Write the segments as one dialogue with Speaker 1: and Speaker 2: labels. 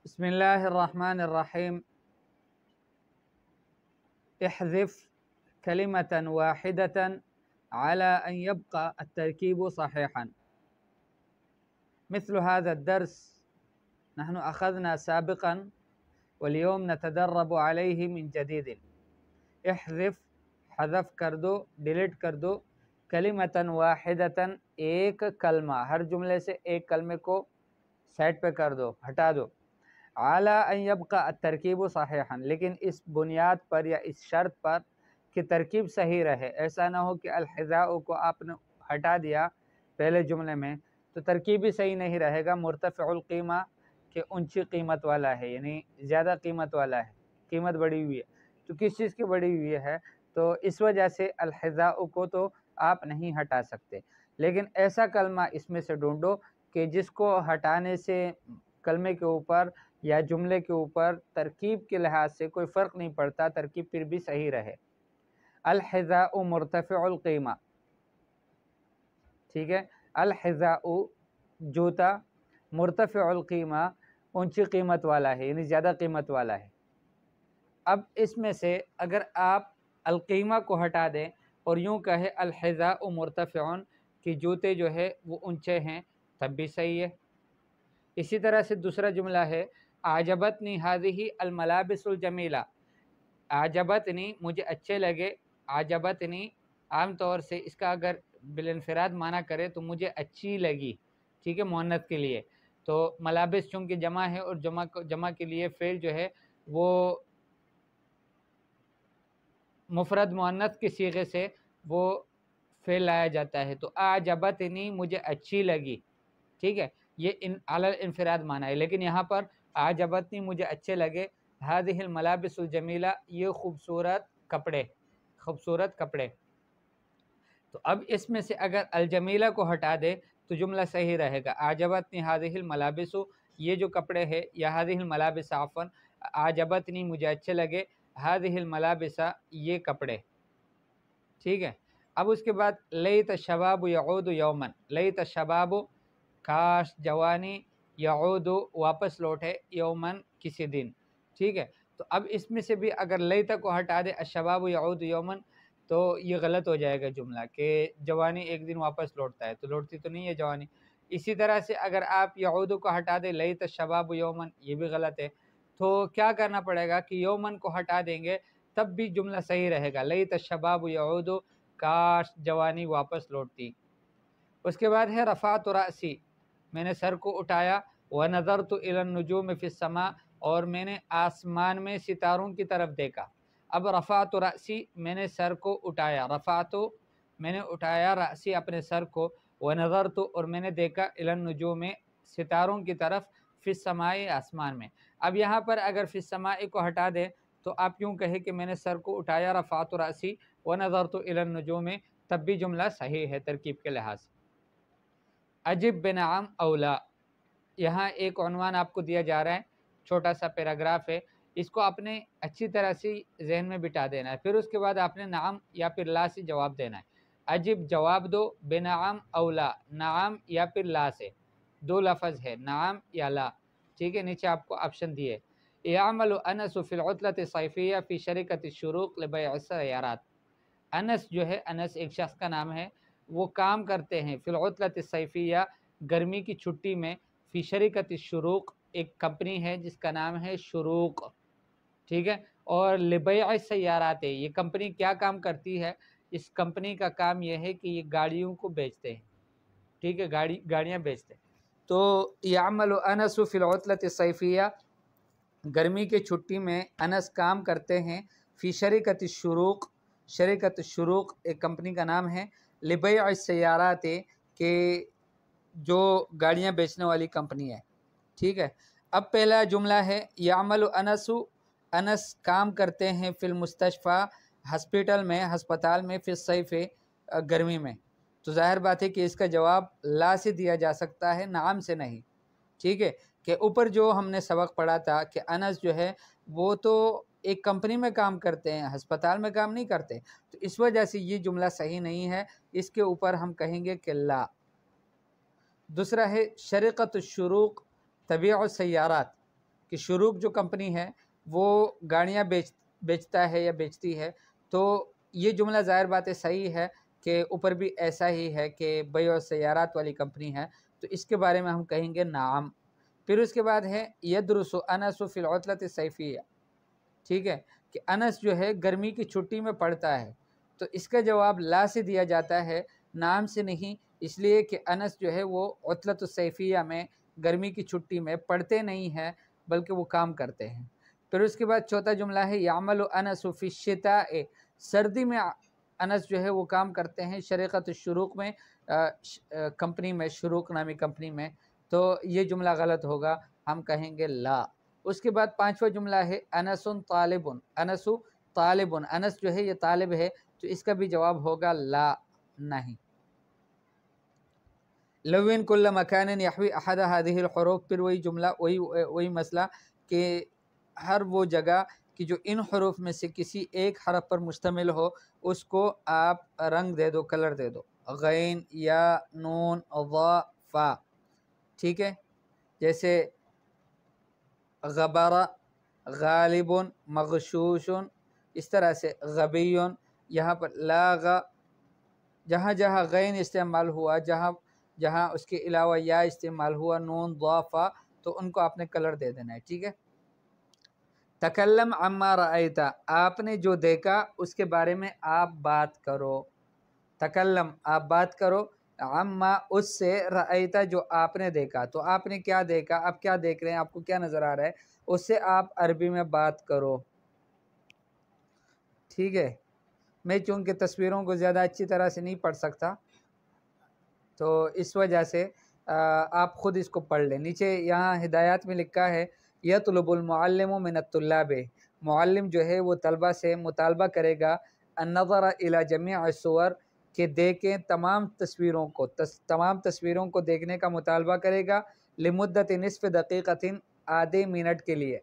Speaker 1: बिस्मिल्लाहिर्रहमानिर्रहीम। इहज़िफ़ कलिमतन वाहिदतन अला अन यब्क़ा अत्तरकीबु सहीहन। मिस्लु हाज़ा अद्दर्स नहनु अख़ज़ना साबिक़न वल्यौम नतदर्रबु अलैहि मिन जदीदिन। इहज़िफ़ हज़फ़ कर दो, डिलीट कर दो, कलिमतन वाहिदतन एक कलमा, हर जुमले से एक कलमे को साइड पे कर दो, हटा दो। आला अन यब्क़ा तरकीब सहीहन, लेकिन इस बुनियाद पर या इस शर्त पर कि तरकीब सही रहे। ऐसा ना हो कि अलहिज़ाउ को आपने हटा दिया पहले जुमले में तो तरकीब भी सही नहीं रहेगा। मुर्तफ़िउल क़ीमा के ऊंची कीमत वाला है, यानी ज़्यादा कीमत वाला है, कीमत बढ़ी हुई है। तो किस चीज़ की बढ़ी हुई है, तो इस वजह से अलहिज़ाउ को तो आप नहीं हटा सकते। लेकिन ऐसा कलमा इसमें से ढूंढो कि जिसको हटाने से कलमे के ऊपर या जुमले के ऊपर तरकीब के लिहाज से कोई फ़र्क नहीं पड़ता, तरकीब फिर भी सही रहे। अल-हिज़ाउ मुर्तफ़िउल क़ीमा, ठीक है। अल-हिज़ाउ जूता, मुर्तफ़िउल क़ीमा ऊंची कीमत वाला है, यानी ज़्यादा कीमत वाला है। अब इसमें से अगर आप अल-क़ीमा को हटा दें और यूँ कहे अल-हिज़ाउ मुर्तफ़िउन कि जूते जो है वो ऊंचे हैं, तब भी सही है। इसी तरह से दूसरा जुमला है आजबतनी हाज़िही अल-मलाबिसुल जमीला। आजबतनी मुझे अच्छे लगे, आजबतनी आम तौर से इसका अगर बिलइन्फ़िराद माना करें तो मुझे अच्छी लगी, ठीक है, मुअन्नस के लिए। तो मलाबिस चूँकि जमा है और जमा के लिए फ़ेल जो है वो मुफ़रद मुअन्नस के सीगे से वो फ़ेल लाया जाता है। तो आजबतनी मुझे अच्छी लगी, ठीक है, ये इन अलल इन्फ़िराद माना है। लेकिन यहाँ पर आजबतनी मुझे अच्छे लगे, हाज़िहिल मलाबिसुल जमीला ये खूबसूरत कपड़े। तो अब इसमें से अगर अल-जमीला को हटा दे तो जुमला सही रहेगा। आजबतनी हाज़िहिल मलाबिसु, ये जो कपड़े हैं, या हाज़िहिल मलाबिस अफ़वन, आजबतनी मुझे अच्छे लगे, हाज़िहिल मलाबिसा ये कपड़े, ठीक है। अब उसके बाद लैत शबाबु यऊदु यौमन, लैत शबाबु काश जवानी, यऊदु वापस लौटे, यौमन किसी दिन, ठीक है। तो अब इसमें से भी अगर लैत को हटा दे अशबाबु यऊदु यौमन तो ये गलत हो जाएगा जुमला कि जवानी एक दिन वापस लौटता है, तो लौटती तो नहीं है जवानी। इसी तरह से अगर आप यऊदु को हटा दे लैत शबाबु यौमन, ये भी गलत है। तो क्या करना पड़ेगा कि यौमन को हटा देंगे तब भी जुमला सही रहेगा, लैत शबाबु यऊदु काश जवानी वापस लौटती। उसके बाद है रफ़अतु रअसी, मैंने सर को उठाया, व नज़रतु इलन नुजूम फ़िस समा, और मैंने आसमान में सितारों की तरफ देखा। अब रफ़अतु रअसी मैंने सर को उठाया, रफ़अतु मैंने उठाया, रअसी अपने सर को, व नज़रतु और मैंने देखा, इलन नुजूम सितारों की तरफ, फ़िस समाए आसमान में। अब यहाँ पर अगर फ़िस समाए को हटा दें तो आप यूँ कहें कि मैंने सर को उठाया, रफ़अतु रअसी व नज़रतु इलन नुजूम, तब भी जुमला सही है तरकीब के लिहाज से। अजिब बिनआम औला, यहाँ एक उन्वान आपको दिया जा रहा है, छोटा सा पैराग्राफ है, इसको आपने अच्छी तरह से जहन में बिठा देना है। फिर उसके बाद आपने नाम या फिर ला से जवाब देना है। अजिब जवाब दो, बिनआम औला, नाम या फिर ला से, दो लफ्ज़ है, नाम या ला, ठीक है। नीचे आपको ऑप्शन दिए, यामलु अनस फिल उतलत सैफिया फ़ी शरीकत शुरूक लिबैअ सय्यारात। अनस जो है, अनस एक शख्स का नाम है, वो काम करते हैं फिल उतलत सैफिया, गर्मी की छुट्टी में, फ़ी शरीकत शुरूक, एक कंपनी है जिसका नाम है शुरूक, ठीक है। और लिबैअ सय्यारात, ये कंपनी क्या काम करती है, इस कंपनी का काम यह है कि ये गाड़ियों को बेचते हैं, ठीक है, गाड़ियाँ बेचते हैं। तो यामलु अनस फिल उतलत सैफिया, गर्मी की छुट्टी में अनस काम करते हैं, फ़ी शरीकत शुरूक, शरीकत शुरूक एक कंपनी का नाम है, लिबैअ सय्यारात के जो गाड़ियाँ बेचने वाली कंपनी है, ठीक है। अब पहला जुमला है यामलु अनसु, अनस काम करते हैं, फिल मुस्तशफ़ा, हॉस्पिटल में, हस्पताल में, फिर सैफ़ गर्मी में। तो ज़ाहिर बात है कि इसका जवाब ला से दिया जा सकता है, नाम से नहीं, ठीक है। कि ऊपर जो हमने सबक पढ़ा था कि अनस जो है वो तो एक कंपनी में काम करते हैं, अस्पताल में काम नहीं करते, तो इस वजह से ये जुमला सही नहीं है, इसके ऊपर हम कहेंगे कि ला। दूसरा है शरीकत शुरूक तबीअ सय्यारात, कि शुरूक जो कंपनी है वो गाड़ियाँ बेचता है या बेचती है, तो ये जुमला ज़ाहिर बात है सही है कि ऊपर भी ऐसा ही है कि बय और सयारात वाली कंपनी है, तो इसके बारे में हम कहेंगे नाम। फिर उसके बाद है यदरुसु अनसु फिल उतलत सैफिया, ठीक है, कि अनस जो है गर्मी की छुट्टी में पढ़ता है, तो इसका जवाब ला से दिया जाता है, नाम से नहीं, इसलिए कि अनस जो है वो उतलत सैफिया में गर्मी की छुट्टी में पढ़ते नहीं हैं बल्कि वो काम करते हैं। फिर उसके बाद चौथा जुमला है यामल अनस फी शिताए, सर्दी में अनस जो है वो काम करते हैं शरीकत शुरूक में, कंपनी में, शुरूक नामी कंपनी में, तो ये जुमला गलत होगा, हम कहेंगे ला। उसके बाद पांचवा जुमला है अनसुन तालिबुन, अनसु तालिबुन, अनस जो है ये तालिब है, तो इसका भी जवाब होगा ला, नहीं। लविन कुल्ल मकान यहवी अहद हादिहिल हुरूफ, फिर वही जुमला, वही मसला कि हर वो जगह कि जो इन हरूफ में से किसी एक हरफ पर मुश्तमिल हो उसको आप रंग दे दो, कलर दे दो, गैन या नून ज़ा फा, ठीक है, जैसे गबरा, गालिबुन, मगशूशुन, इस तरह से गबीयुन। यहाँ पर लागा, जहाँ जहाँ गैन इस्तेमाल हुआ, जहाँ जहाँ उसके अलावा या इस्तेमाल हुआ, नून ज़ाफ़ा, तो उनको आपने कलर दे देना है, ठीक है। तकल्लम अम्मा रअयता, आपने जो देखा उसके बारे में आप बात करो। तकल्लम, आप बात करो, अम्मा, उससे, रअयता, जो आपने देखा, तो आपने क्या देखा, आप क्या देख रहे हैं, आपको क्या नज़र आ रहा है, उससे आप अरबी में बात करो, ठीक है। मैं चूँकि तस्वीरों को ज़्यादा अच्छी तरह से नहीं पढ़ सकता, तो इस वजह से आप ख़ुद इसको पढ़ लें। नीचे यहाँ हिदायत में लिखा है यतलुबुल मुअल्लिमु मिनत-तुल्लाबि, मुअल्लिम जो है वो तलबा से मुतालबा करेगा अन-नज़र इला जमीअ सुवर, के देखें तमाम तस्वीरों को, तमाम तस्वीरों को देखने का मुतालबा करेगा, लिमुद्दत निस्फ़ दक़ीक़तिन, आधे मिनट के लिए,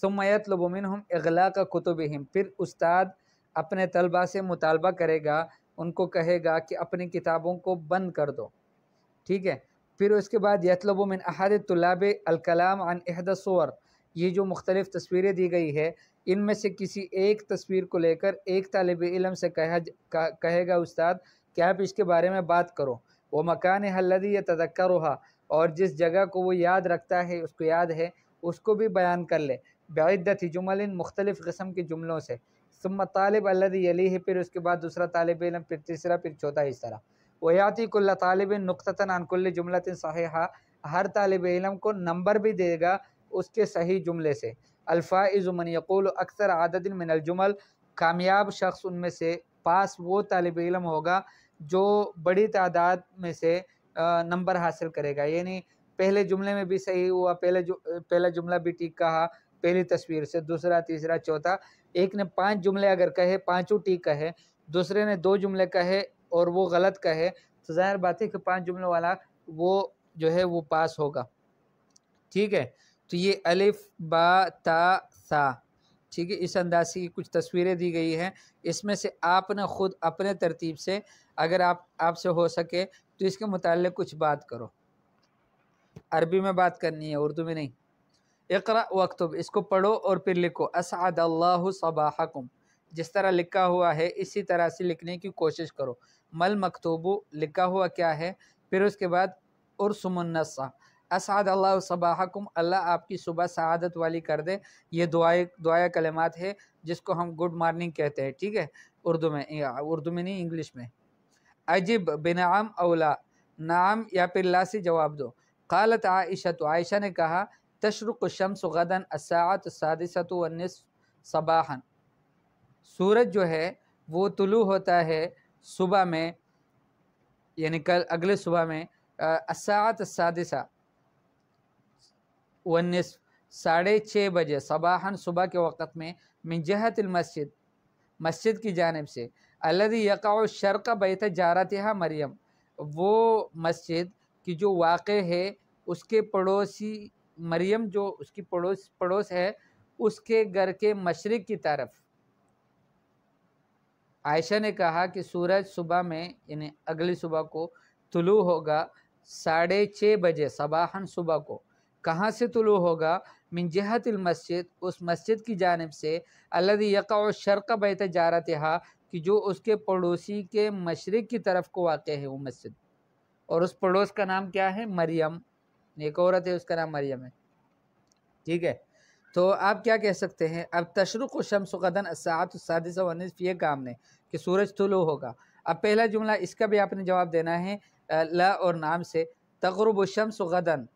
Speaker 1: सुम्मा यतलुबु मिनहुम इग़लाक़ कुतुबिहिम, फिर उस्ताद अपने तलबा से मुतालबा करेगा, उनको कहेगा कि अपनी किताबों को बंद कर दो, ठीक है। फिर उसके बाद यतलबु मिन अहद तुल्लाबि अल कलाम अन इहदा सुवर, ये जो मुख्तलिफ़ तस्वीरें दी गई है इनमें से किसी एक तस्वीर को लेकर एक तालिब इल्म से कहेगा उस्ताद कि आप इसके बारे में बात करो। वो मकान हल्लदी यतज़क्करुहा, और जिस जगह को वो याद रखता है, उसको याद है, उसको भी बयान कर ले, बिइद्दति जुमलिन, मुख्तलिफ़ किस्म के जुमलों से, सुम्मा तालिब अल्लज़ी यलीही, फिर उसके बाद दूसरा तालिब इल्म, फिर तीसरा, फिर चौथा, इस तरह। वयाती कुल्ल तालिबिन नुक्ततन अन कुल्ल जुमलतिन सहीहा, हर तालिब इल्म को नंबर भी देगा उसके सही जुमले से। अल्फ़ाइज़ु मन यक़ूलु अक्सर आददिन मिनल जुमल, कामयाब शख्स उनमें से, पास वो तालिब इल्म होगा जो बड़ी तादाद में से नंबर हासिल करेगा, यानी पहले जुमले में भी सही हुआ, पहला जुमला भी ठीक कहा, पहली तस्वीर से, दूसरा, तीसरा, चौथा। एक ने 5 जुमले अगर कहे, पाँचों ठीक कहे, दूसरे ने 2 जुमले कहे और वो गलत कहे, तो ज़ाहिर बात है कि 5 जुमलों वाला वो जो है वो पास होगा, ठीक है। तो ये अलिफ बा ता सा, ठीक है, इस अंदाज की कुछ तस्वीरें दी गई हैं, इसमें से आपने ख़ुद अपने तरतीब से, अगर आपसे हो सके तो इसके मुताल्लिक़ कुछ बात करो। अरबी में बात करनी है, उर्दू में नहीं। इक़रा वक्तुब, इसको पढ़ो और फिर लिखो। असअदल्लाहु सबाहकुम, जिस तरह लिखा हुआ है इसी तरह से लिखने की कोशिश करो। मल मकतूबु, लिखा हुआ क्या है, फिर उसके बाद उर्सुमुन नस्सा, असअदल्लाहु सबाहकुम, अल्लाह आपकी सुबह सआदत वाली कर दे। ये दुआए कलिमात है जिसको हम गुड मॉर्निंग कहते हैं, ठीक है, उर्दू में नहीं, इंग्लिश में। अजिब बिनाम औला, नाम या फिर ला से जवाब दो। क़ालत आयशा, तो आयशा ने कहा, तशरुक़ु शम्सु गदन अस्साअतु सादिसतु वन्निस्फ़ सबाहन, सूरज जो है वो तुलू होता है सुबह में, यानी कल अगले सुबह में, अस्साअत अस्सादिसा वन्निस्फ़, 6:30 बजे, सबाहन, सुबह के वक़्त में, मिन जहतिल मस्जिद, मस्जिद की जानिब से, अल्लज़ी यक़अउ शर्क़ बैत जारतिहा मरियम, वो मस्जिद की जो वाक़े है उसके पड़ोसी मरियम, जो उसकी पड़ोस है, उसके घर के मशरिक़ की तरफ। आयशा ने कहा कि सूरज सुबह में, यानी अगली सुबह को तुलू होगा 6:30 बजे, सबाहन, सुबह को, कहाँ से तुलू होगा? मिन जहतिल मस्जिद, उस मस्जिद की जानिब से, अल्लज़ी यक़अउ शर्क़ बैत जारतिहा, कि जो उसके पड़ोसी के मशरिक़ की तरफ को वाक़ है वो मस्जिद, और उस पड़ोस का नाम क्या है? मरियम। एक औरत है उसका नाम मरियम है, ठीक है। तो आप क्या कह सकते हैं? अब तशरुक़ु शम्स गदन अस्साअतु सादिसा व निस्फ़, ये काम ने कि सूरज तुलू होगा। अब पहला जुमला इसका भी आपने जवाब देना है ला और नाम से। तग़रुबु शम्स गदन,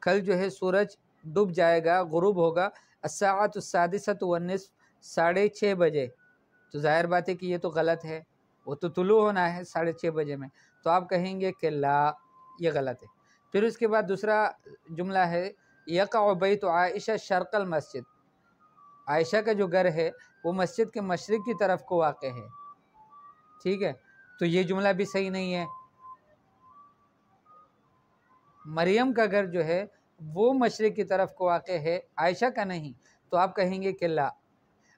Speaker 1: कल जो है सूरज डूब जाएगा, गुरूब होगा। अस्साअतु सादिसतु व निस्फ़, 6:30 बजे। तो ज़ाहिर बात है कि ये तो गलत है, वो तो तुलू होना है 6:30 बजे में, तो आप कहेंगे कि ला, ये गलत है। फिर उसके बाद दूसरा जुमला है यक़अउ बैतु आइशा शर्क़ल मस्जिद, आयशा का जो घर है वो मस्जिद के मशरिक़ की तरफ को वाक़ है, ठीक है। तो ये जुमला भी सही नहीं है। मरियम का घर जो है वो मशरिक़ की तरफ को वाक़ है, आयशा का नहीं, तो आप कहेंगे कि ला।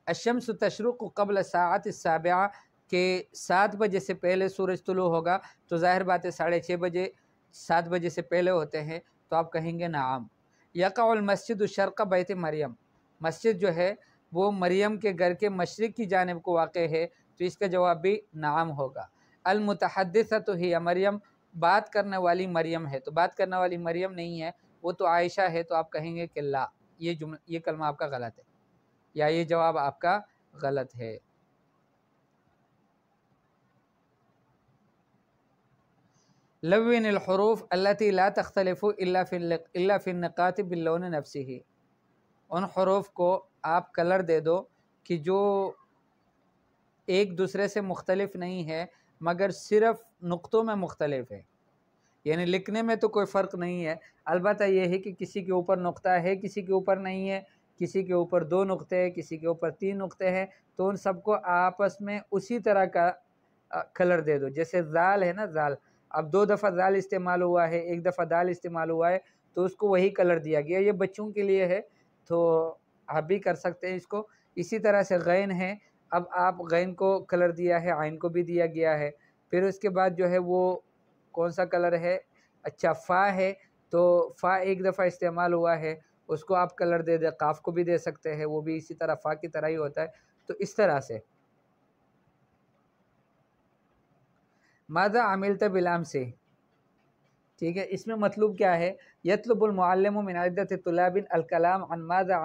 Speaker 1: अशम्सु तशरुक़ु क़ब्ल साअत साबिआ, के 7 बजे से पहले सूरज तुलू होगा, तो ज़ाहिर बात है 6:30 बजे 7 बजे से पहले होते हैं, तो आप कहेंगे नाम। यक़अउल मस्जिदु शर्क़ बैत मरियम, मस्जिद जो है वो मरियम के घर के मशरिक़ की जानिब को वाक़ है, तो इसका जवाब भी नाम होगा। अल मुतहद्दिसतु हिय मरियम, बात करने वाली मरियम है, तो बात करने वाली मरियम नहीं है, वो तो आयशा है, तो आप कहेंगे कि ला, ये कलमा आपका गलत है, या ये जवाब आपका गलत है। लव्विनिल हुरूफ अल्लती ला तख्तलिफु इल्ला फिन निकात बिल्लौन नफ्सिही, उन हुरूफ को आप कलर दे दो कि जो एक दूसरे से मुख्तलिफ नहीं है मगर सिर्फ नुक्तों में मुख्तलिफ है, यानी लिखने में तो कोई फ़र्क नहीं है, अलबत्ता यह है कि किसी के ऊपर नुक्ता है, किसी के ऊपर नहीं है, किसी के ऊपर 2 नुक्ते हैं, किसी के ऊपर 3 नुक्ते हैं, तो उन सबको आपस में उसी तरह का कलर दे दो। जैसे ज़ाल है ना, ज़ाल, अब 2 दफ़ा ज़ाल इस्तेमाल हुआ है, 1 दफ़ा दाल इस्तेमाल हुआ है, तो उसको वही कलर दिया गया। ये बच्चों के लिए है, तो आप भी कर सकते हैं इसको। इसी तरह से गैन है, अब आप गैन को कलर दिया है, आइन को भी दिया गया है। फिर उसके बाद जो है वो कौन सा कलर है? अच्छा, फ़ा है, तो फ़ा 1 दफ़ा इस्तेमाल हुआ है, उसको आप कलर दे दें। काफ़ को भी दे सकते हैं, वो भी इसी तरह फ़ा की तरह ही होता है। तो इस तरह से माज़ा अमिलत बिल से, ठीक है, इसमें मतलब क्या है? यतलुबुल मुअल्लिमु मिन इद्दति तुलाबिन अल कलाम अन माज़ा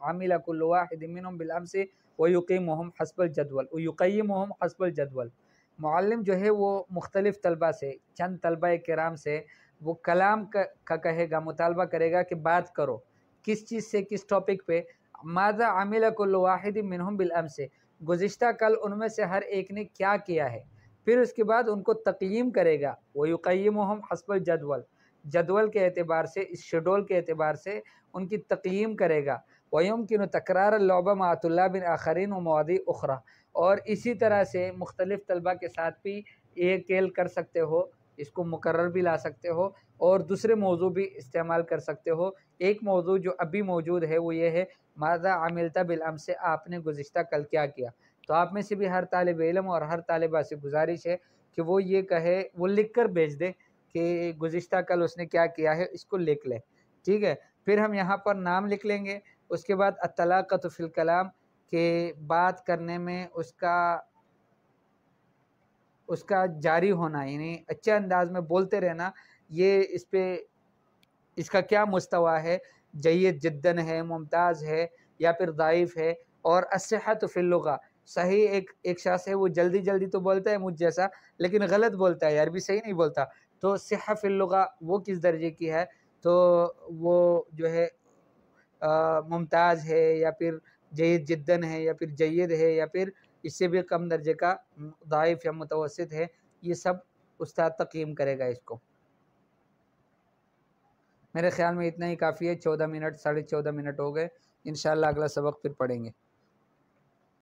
Speaker 1: अमिला कुल्लु वाहिदिन मिनहुम बिल अम्सी व युक़ीमुहुम हस्बल जदवल व युक़य्यिमुहुम हस्बल जदवल। मुअल्लिम जो है वो मुख्तलिफ़ तलबा से, चंद तलबा किराम से वो कलाम का कहेगा, मुतालबा करेगा कि बात करो, किस चीज़ से, किस टॉपिक पे। माज़ा अमिला कुल्लु वाहिदिन मिनहुम बिल अम्सी, गुज़िश्ता कल उनमें से हर एक ने क्या किया है। फिर उसके बाद उनको तक़यीम करेगा, वो युक़य्यिमुहुम हस्बल जदवल, जदवल के एतबार से, इस शेड्यूल के एतबार से उनकी तक़यीम करेगा। वयुमकिनु तकरार लौबा मा तुल्लाबिन आखरीन व मवादी उखरा, और इसी तरह से मुख्तलिफ़ तलबा के साथ भी ये खेल कर सकते हो, इसको मुकर्रर भी ला सकते हो और दूसरे मौजू भी इस्तेमाल कर सकते हो। एक मौजू जो अभी मौजूद है वो ये है, माज़ा अमिलता बिल अम्स, से आपने गुज़िश्ता कल क्या किया। तो आप में से भी हर तालिब इल्म और हर तालिबा से गुजारिश है कि वो ये कहे, वो लिख कर भेज दे कि गुज़िश्ता कल उसने क्या किया है, इसको लिख ले, ठीक है। फिर हम यहाँ पर नाम लिख लेंगे। उसके बाद अत्तलाक़तु फ़िल कलाम, के बात करने में उसका जारी होना, यानी अच्छे अंदाज में बोलते रहना, ये इस पे इसका क्या मुस्तवा है, जय्यद जिद्दन है, मुमताज़ है, या फिर ज़ाइफ़ है। और अस्सिहतु फ़िल लुग़ा, सही एक शख़्स है वो जल्दी जल्दी तो बोलता है मुझ जैसा, लेकिन गलत बोलता है, अरबी सही नहीं बोलता। तो सिहा फ़िल लुग़ा वो किस दर्जे की है? तो वो जो है मुमताज़ है, या फिर जय्यद जिद्दन है, या फिर जय्यद है, या फिर इससे भी कम दर्जे का ज़ाइफ़ या मुतवस्सित है। ये सब उस्ताद तक़यीम करेगा इसको। मेरे ख़्याल में इतना ही काफ़ी है। 14 मिनट, 14.5 मिनट हो गए। इंशाअल्लाह अगला सबक फिर पढ़ेंगे।